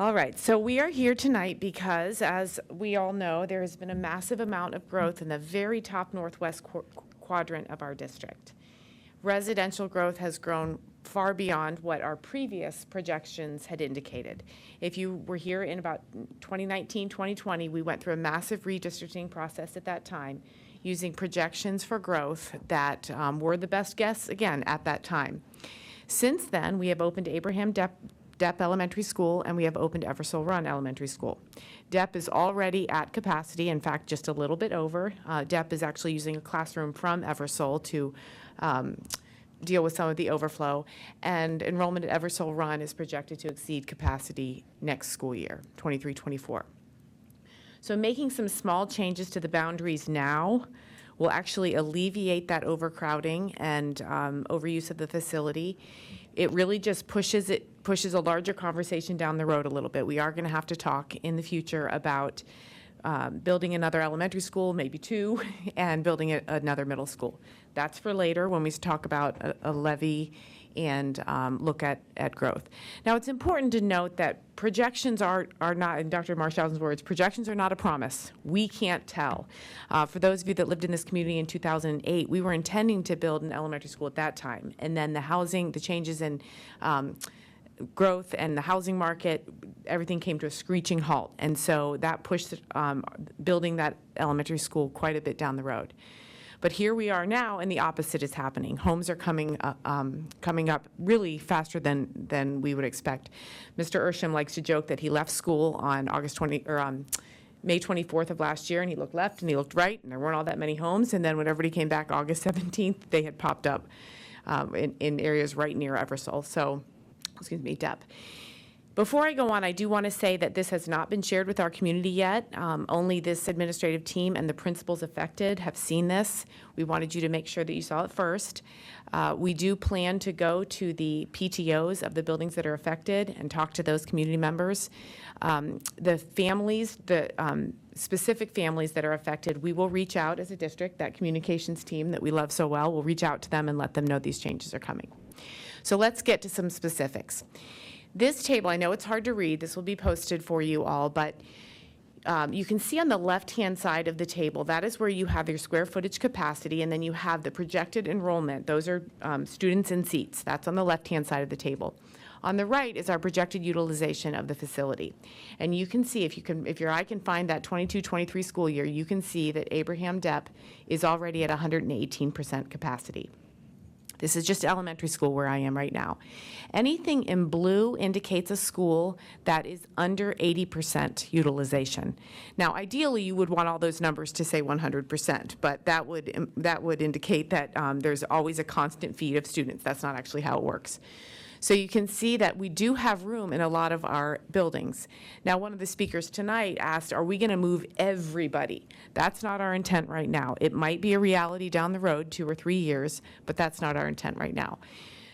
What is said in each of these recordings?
All right, so we are here tonight because, as we all know, there has been a massive amount of growth in the very top northwest quadrant of our district. Residential growth has grown far beyond what our previous projections had indicated. If you were here in about 2019, 2020, we went through a massive redistricting process at that time using projections for growth that were the best guess, again, at that time. Since then, we have opened Abraham Depp Elementary School, and we have opened Eversole Run Elementary School. Depp is already at capacity, in fact, just a little bit over. Depp is actually using a classroom from Eversole to deal with some of the overflow, and enrollment at Eversole Run is projected to exceed capacity next school year, 23-24. So making some small changes to the boundaries now will actually alleviate that overcrowding and overuse of the facility. It really just pushes a larger conversation down the road a little bit. We are going to have to talk in the future about building another elementary school, maybe two, and building another middle school. That's for later when we talk about a levy and look at growth. Now, it's important to note that projections are not, in Dr. Marshausen's words, projections are not a promise. We can't tell. For those of you that lived in this community in 2008, we were intending to build an elementary school at that time, and then the changes in growth and the housing market, everything came to a screeching halt, and so that pushed building that elementary school quite a bit down the road. But here we are now, and the opposite is happening. Homes are coming up really faster than we would expect. Mr. Ersham likes to joke that he left school on May 24th of last year, and he looked left and he looked right, and there weren't all that many homes. And then when everybody came back August 17th, they had popped up in areas right near Eversole. So, excuse me, Depp. Before I go on, I do want to say that this has not been shared with our community yet. Only this administrative team and the principals affected have seen this. We wanted you to make sure that you saw it first. We do plan to go to the PTOs of the buildings that are affected and talk to those community members. The families, the specific families that are affected, we will reach out as a district, that communications team that we love so well, we'll reach out to them and let them know these changes are coming. So let's get to some specifics. This table, I know it's hard to read, this will be posted for you all, but you can see on the left-hand side of the table, that is where you have your square footage capacity, and then you have the projected enrollment. Those are students and seats. That's on the left-hand side of the table. On the right is our projected utilization of the facility. And you can see, if your eye can find that 22-23 school year, you can see that Abraham Depp is already at 118% capacity. This is just elementary school where I am right now. Anything in blue indicates a school that is under 80% utilization. Now, ideally, you would want all those numbers to say 100%, but that would indicate that there's always a constant feed of students. That's not actually how it works. So you can see that we do have room in a lot of our buildings. Now, one of the speakers tonight asked, are we going to move everybody? That's not our intent right now. It might be a reality down the road, 2 or 3 years, but that's not our intent right now.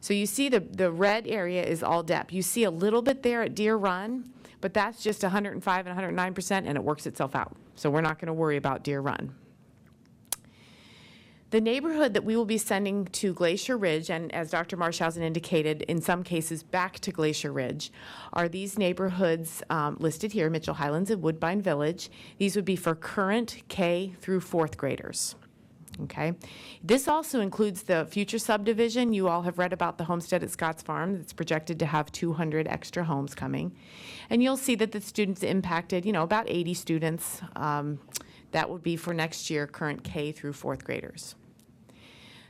So you see the red area is all Depp. You see a little bit there at Deer Run, but that's just 105 and 109%, and it works itself out. So we're not going to worry about Deer Run. The neighborhood that we will be sending to Glacier Ridge, and as Dr. Marshausen indicated, in some cases back to Glacier Ridge, are these neighborhoods listed here, Mitchell Highlands and Woodbine Village. These would be for current K through 4th graders. Okay. This also includes the future subdivision. You all have read about the homestead at Scotts Farm that's projected to have 200 extra homes coming. And you'll see that the students impacted, about 80 students. That would be for next year, current K through 4th graders.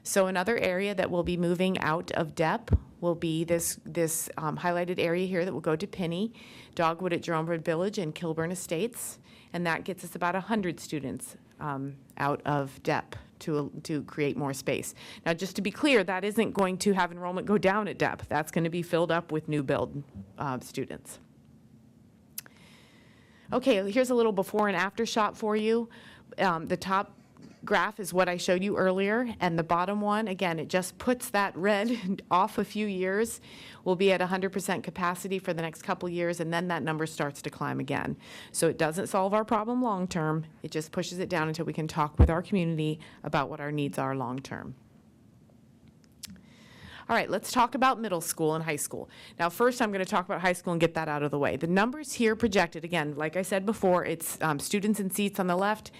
So another area that will be moving out of Depp will be this highlighted area here that will go to Penny, Dogwood at Jerome Road Village, and Kilburn Estates. And that gets us about 100 students out of Depp to create more space. Now, just to be clear, that isn't going to have enrollment go down at Depp. That's going to be filled up with new build students. Okay, here's a little before and after shot for you. The top graph is what I showed you earlier, and the bottom one, again, it just puts that red off a few years. We'll be at 100% capacity for the next couple years, and then that number starts to climb again. So it doesn't solve our problem long term. It just pushes it down until we can talk with our community about what our needs are long term. All right, let's talk about middle school and high school. Now, first, I'm going to talk about high school and get that out of the way. The numbers here projected, again, like I said before, it's students and seats on the left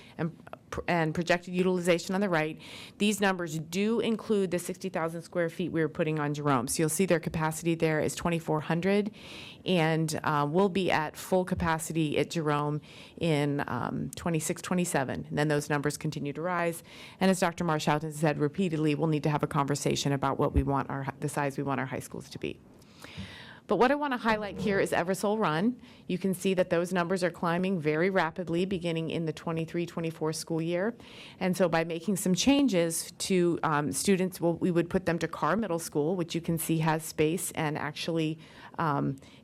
and projected utilization on the right. These numbers do include the 60,000 square feet we were putting on Jerome. So you'll see their capacity there is 2,400, and we'll be at full capacity at Jerome in 26, 27. And then those numbers continue to rise. And as Dr. Marshall has said repeatedly, we'll need to have a conversation about what we want the size we want our high schools to be. But what I want to highlight here is Eversole Run. You can see that those numbers are climbing very rapidly beginning in the 23-24 school year. And so by making some changes to students, we would put them to Carr Middle School, which you can see has space and actually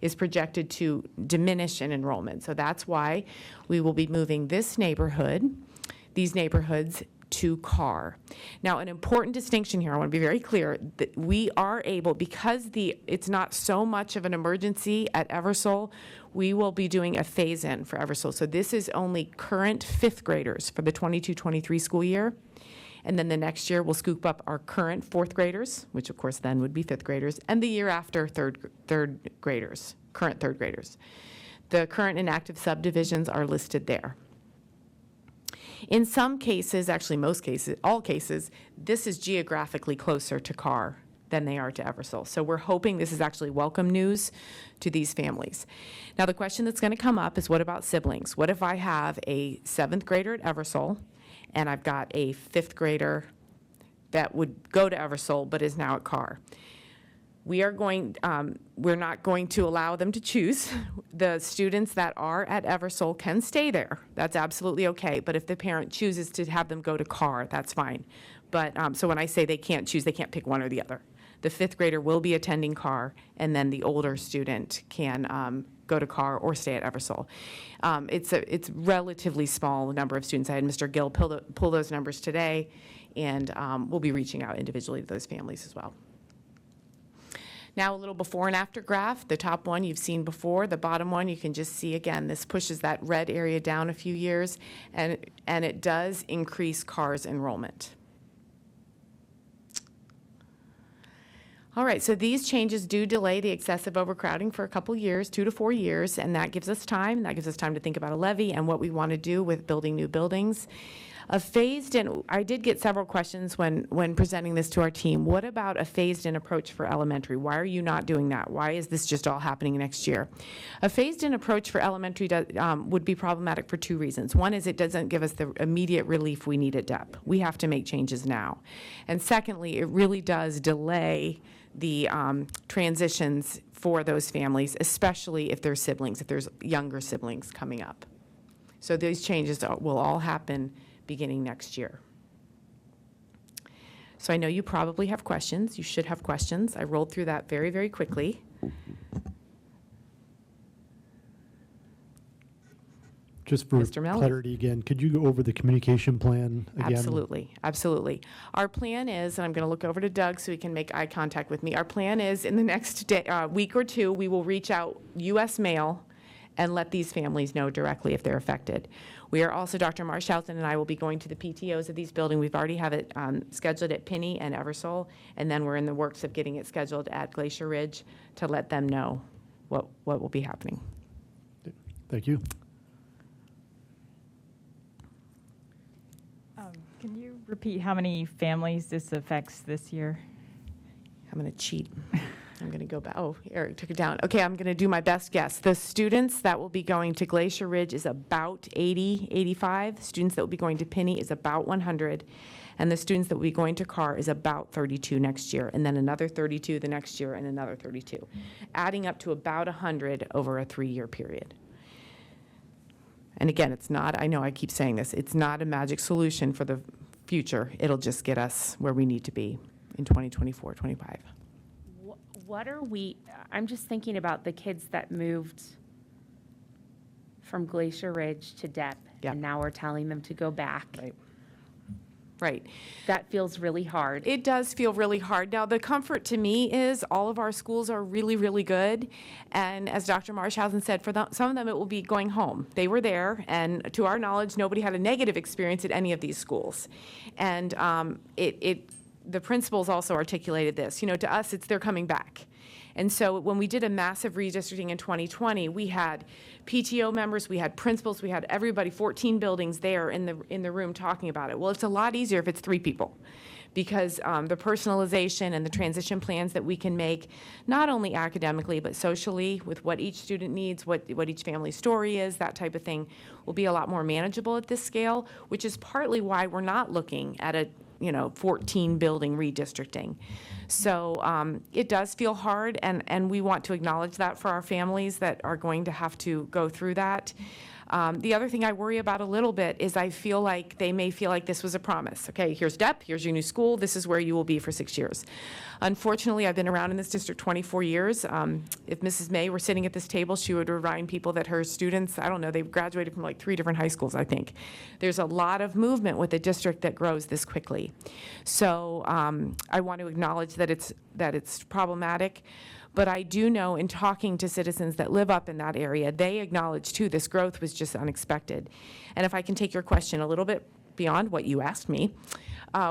is projected to diminish in enrollment. So that's why we will be moving these neighborhoods to Carr. Now, an important distinction here, I want to be very clear, that we are able, because it's not so much of an emergency at Eversole, we will be doing a phase-in for Eversole. So this is only current fifth graders for the 22-23 school year. And then the next year, we'll scoop up our current fourth graders, which of course then would be fifth graders, and the year after third graders, current third graders. The current inactive subdivisions are listed there. In some cases, actually most cases, all cases, this is geographically closer to Carr than they are to Eversole. So we're hoping this is actually welcome news to these families. Now the question that's going to come up is, what about siblings? What if I have a seventh grader at Eversole and I've got a fifth grader that would go to Eversole but is now at Carr? We're not going to allow them to choose. The students that are at Eversole can stay there. That's absolutely okay. But if the parent chooses to have them go to Carr, that's fine. But so when I say they can't choose, they can't pick one or the other. The fifth grader will be attending Carr, and then the older student can go to Carr or stay at Eversole. It's relatively small number of students. I had Mr. Gill pull those numbers today, and we'll be reaching out individually to those families as well. Now a little before and after graph. The top one you've seen before. The bottom one you can just see again. This pushes that red area down a few years, and it does increase Carr's enrollment. All right, so these changes do delay the excessive overcrowding for a couple years, 2 to 4 years, and that gives us time. That gives us time to think about a levy and what we want to do with building new buildings. A phased-in, I did get several questions when presenting this to our team. What about a phased-in approach for elementary? Why are you not doing that? Why is this just all happening next year? A phased-in approach for elementary would be problematic for 2 reasons. One is it doesn't give us the immediate relief we need at DEP. We have to make changes now. And secondly, it really does delay the transitions for those families, especially if there's siblings, if there's younger siblings coming up. So these changes will all happen beginning next year. So I know you probably have questions. You should have questions. I rolled through that very, very quickly. Just for clarity again, could you go over the communication plan again? Absolutely, absolutely. Our plan is, and I'm going to look over to Doug so he can make eye contact with me. Our plan is in the next week or two, we will reach out U.S. mail and let these families know directly if they're affected. We are also, Dr. Marshalton and I will be going to the PTOs of these buildings. We've already have it scheduled at Pinney and Eversole, and then we're in the works of getting it scheduled at Glacier Ridge to let them know what will be happening. Thank you. Can you repeat how many families this affects this year? I'm going to cheat. I'm going to go back. Oh, Eric took it down. Okay, I'm going to do my best guess. The students that will be going to Glacier Ridge is about 80, 85. Students that will be going to Pinney is about 100. And the students that will be going to Carr is about 32 next year, and then another 32 the next year, and another 32, adding up to about 100 over a 3-year period. And again, it's not, I know I keep saying this, it's not a magic solution for the future. It'll just get us where we need to be in 2024, 25. What are we, I'm just thinking about the kids that moved from Glacier Ridge to DEP, Yep. and now we're telling them to go back. Right. Right. That feels really hard. It does feel really hard. Now, the comfort to me is all of our schools are really, really good. And as Dr. Marshausen said, for some of them, it will be going home. They were there, and to our knowledge, nobody had a negative experience at any of these schools. And the principals also articulated this. To us, it's they're coming back. And so when we did a massive redistricting in 2020, we had PTO members, we had principals, we had everybody, 14 buildings there in the room talking about it. Well, it's a lot easier if it's 3 people, because the personalization and the transition plans that we can make, not only academically, but socially, with what each student needs, what each family's story is, that type of thing, will be a lot more manageable at this scale, which is partly why we're not looking at a 14 building redistricting. So it does feel hard, and we want to acknowledge that for our families that are going to have to go through that. The other thing I worry about a little bit is I feel like they may feel like this was a promise. Okay, here's DEP, here's your new school, this is where you will be for 6 years. Unfortunately, I've been around in this district 24 years. If Mrs. May were sitting at this table, she would remind people that her students, I don't know, they've graduated from like 3 different high schools, I think. There's a lot of movement with a district that grows this quickly. So I want to acknowledge that it's problematic. But I do know, in talking to citizens that live up in that area, they acknowledge too this growth was just unexpected. And if I can take your question a little bit beyond what you asked me,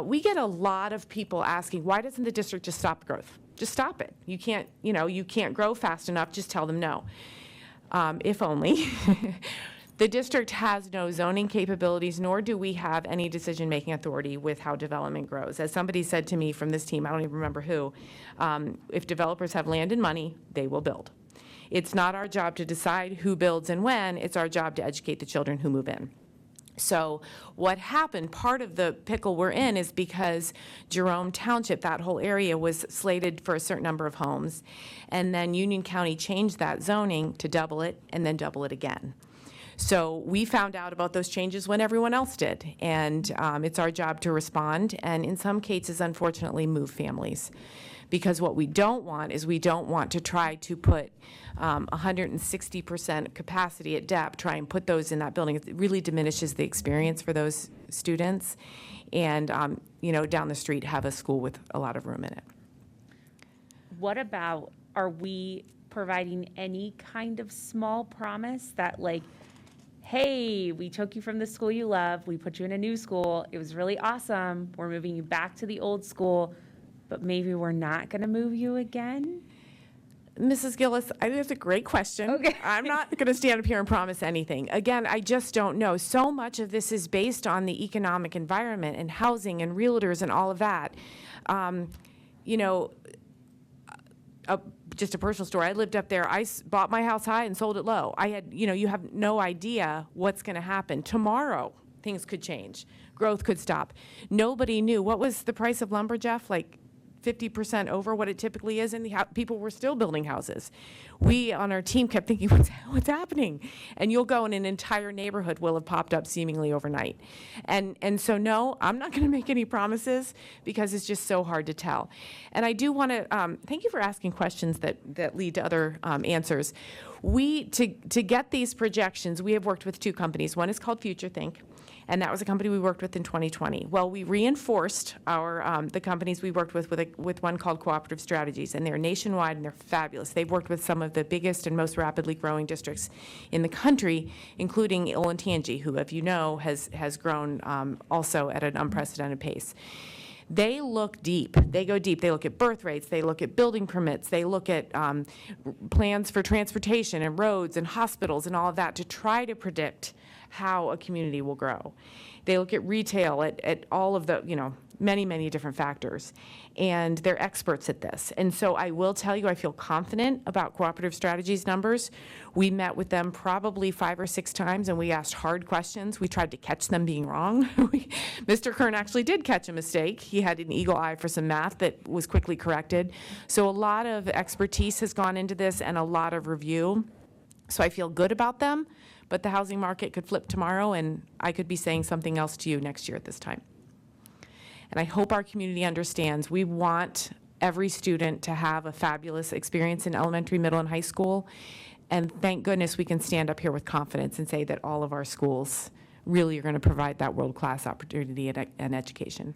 we get a lot of people asking, why doesn't the district just stop growth? Just stop it. You can't grow fast enough, just tell them no. If only. The district has no zoning capabilities, nor do we have any decision-making authority with how development grows. As somebody said to me from this team, I don't even remember who, if developers have land and money, they will build. It's not our job to decide who builds and when, it's our job to educate the children who move in. So what happened, part of the pickle we're in, is because Jerome Township, that whole area, was slated for a certain number of homes, and then Union County changed that zoning to double it and then double it again. So we found out about those changes when everyone else did, and it's our job to respond, and in some cases, unfortunately, move families. Because what we don't want is we don't want to try to put 160% capacity at DEP, try and put those in that building. It really diminishes the experience for those students, and down the street have a school with a lot of room in it. What about, are we providing any kind of small promise that, like, hey, we took you from the school you love, we put you in a new school, it was really awesome, we're moving you back to the old school, but maybe we're not going to move you again? Mrs. Gillis, I think that's a great question. Okay. I'm not going to stand up here and promise anything. Again, I just don't know. So much of this is based on the economic environment and housing and realtors and all of that. Just a personal story. I lived up there. I bought my house high and sold it low. I had, you have no idea what's going to happen. Tomorrow, things could change. Growth could stop. Nobody knew. What was the price of lumber, Jeff? Like 50% over what it typically is, and people were still building houses. We on our team kept thinking, what's happening? And you'll go and an entire neighborhood will have popped up seemingly overnight. And so no, I'm not going to make any promises because it's just so hard to tell. And I do want to thank you for asking questions that lead to other answers. To get these projections, we have worked with 2 companies. One is called Future Think, and that was a company we worked with in 2020. Well, we reinforced the companies we worked with one called Cooperative Strategies, and they're nationwide and they're fabulous. They've worked with some of the biggest and most rapidly growing districts in the country, including Olentangy, who, if you know, has grown also at an unprecedented pace. They look deep. They go deep. They look at birth rates. They look at building permits. They look at plans for transportation and roads and hospitals and all of that to try to predict how a community will grow. They look at retail, at all of the, many, many different factors. And they're experts at this. And so I will tell you, I feel confident about Cooperative Strategies numbers. We met with them probably 5 or 6 times, and we asked hard questions. We tried to catch them being wrong. Mr. Kern actually did catch a mistake. He had an eagle eye for some math that was quickly corrected. So a lot of expertise has gone into this and a lot of review. So I feel good about them, but the housing market could flip tomorrow, and I could be saying something else to you next year at this time. And I hope our community understands we want every student to have a fabulous experience in elementary, middle, and high school. And thank goodness we can stand up here with confidence and say that all of our schools really are going to provide that world-class opportunity and education.